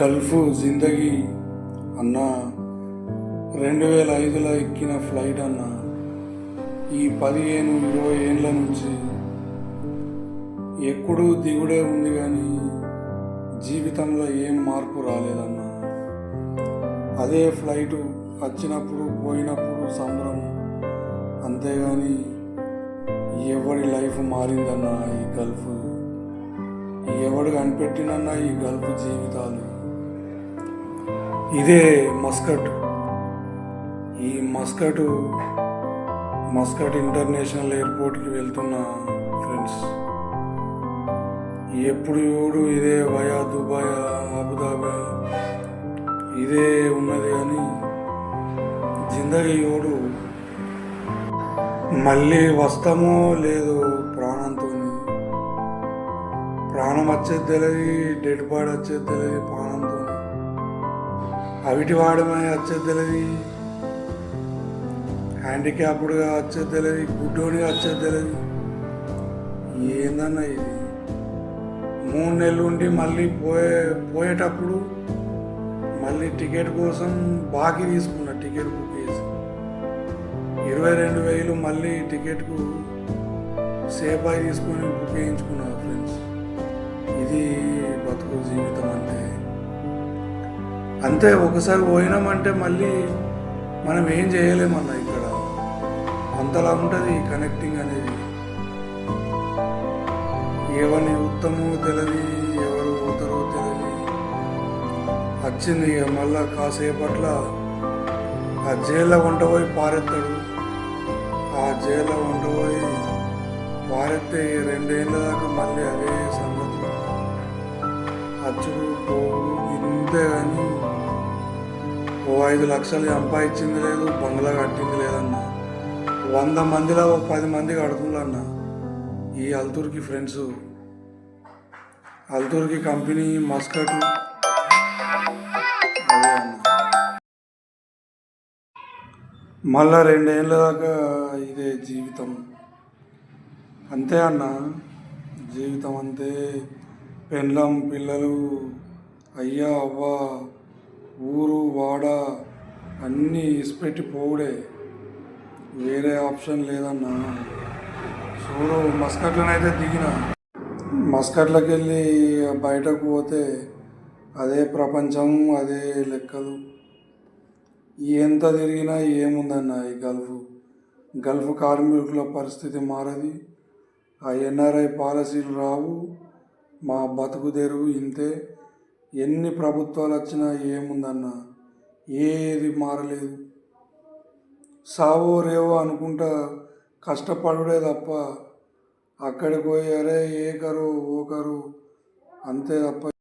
Gulf జిందగీ అన్న 2005లో ఎక్కిన flight అన్న ఈ 15-20 ఏళ్ళ నుంచి ఎక్కడూ దిగుడే ఉంది కానీ జీవితంలో ఏం మార్పు రాలేదన్న. అదే ఫ్లైటు వచ్చినప్పుడు పోయినప్పుడు సంబరం, అంతేగాని ఎవడి లైఫ్ మారిందన్న. ఈ గల్ఫ్ ఎవడు కనిపెట్టినన్న ఈ గల్ఫ్ జీవితాలు. ఇదే మస్కట్. ఈ మస్కట్ ఇంటర్నేషనల్ ఎయిర్పోర్ట్కి వెళ్తున్న ఫ్రెండ్స్, ఎప్పుడు చూడు ఇదే వయా దుబాయ్ అబుదాబి ఇదే ఉన్నది కానీ జిందగీ యోడు మళ్ళీ వస్తామో లేదో ప్రాణంతో. ప్రాణం వచ్చేది తెలియదు, డెడ్ బాడీ వచ్చేది తెలియదు. ప్రాణంతో అవిటి వాడమే వచ్చేది తెలియదు, హ్యాండిక్యాప్డ్గా వచ్చేది తెలియదు, గుడ్డోనిగా వచ్చేది తెలియదు. ఏందన్నా ఇది? 3 నెలలు ఉండి మళ్ళీ పోయేటప్పుడు మళ్ళీ టికెట్ కోసం బాకీ తీసుకున్నా. టికెట్ బుక్ చేసి 22,000 మళ్ళీ టికెట్కు సేపాయి తీసుకొని బుక్ చేయించుకున్నా ఫ్రెండ్స్. ఇది బతుకు జీవితం అంటే అంతే. ఒకసారి పోయినామంటే మళ్ళీ మనం ఏం చేయలేమన్నా. ఇక్కడ అంతలా ఉంటుంది కనెక్టింగ్ అనేది. ఎవరిని ఉత్తమో తెలియదు, ఎవరు పోతారో తెలియదు. వచ్చింది ఇక మళ్ళా కాసేపట్ల ఆ జైల్లో వంటపోయి పారెత్తాడు. ఆ జైల్లో వంటపోయి పారెత్తే 2 ఏళ్ళ దాకా మళ్ళీ అదే సంగతులు, అచ్చుడు పోవుడు ఇంతే. కానీ 5 లక్షలు సంపాదించింది లేదు, బంగ్లా కట్టింది లేదన్న. 100 మందిలో 10 మంది కడుతుందన్న. ఈ అల్తుర్కి ఫ్రెండ్స్, అల్తుర్కి కంపెనీ మస్కట్ అదే అన్న. మళ్ళా 2 ఏళ్ళ దాకా ఇదే జీవితం. అంతే అన్న, జీవితం అంతే. పెండ్లం పిల్లలు, అయ్యా అవ్వ, ఊరు వాడ అన్నీ ఇసిపెట్టి పోవుడే, వేరే ఆప్షన్ లేదన్నా. చూడు మస్కట్లోనైతే దిగిన, మస్కట్లోకి వెళ్ళి బయటకు పోతే అదే ప్రపంచం, అదే లెక్కలు. ఎంత తిరిగినా ఏముందన్న ఈ గల్ఫ్ కార్మికుల పరిస్థితి మారది. ఆ ఎన్ఆర్ఐ పాలసీలు రావు. మా బతుకు తెరువు ఇంతే. ఎన్ని ప్రభుత్వాలు వచ్చినా ఏముందన్న, ఏది మారలేదు. సావో రేవో అనుకుంటా కష్టపడుడే తప్ప అక్కడికి పోయి అరే ఏ కరు ఓ కరు అంతే తప్ప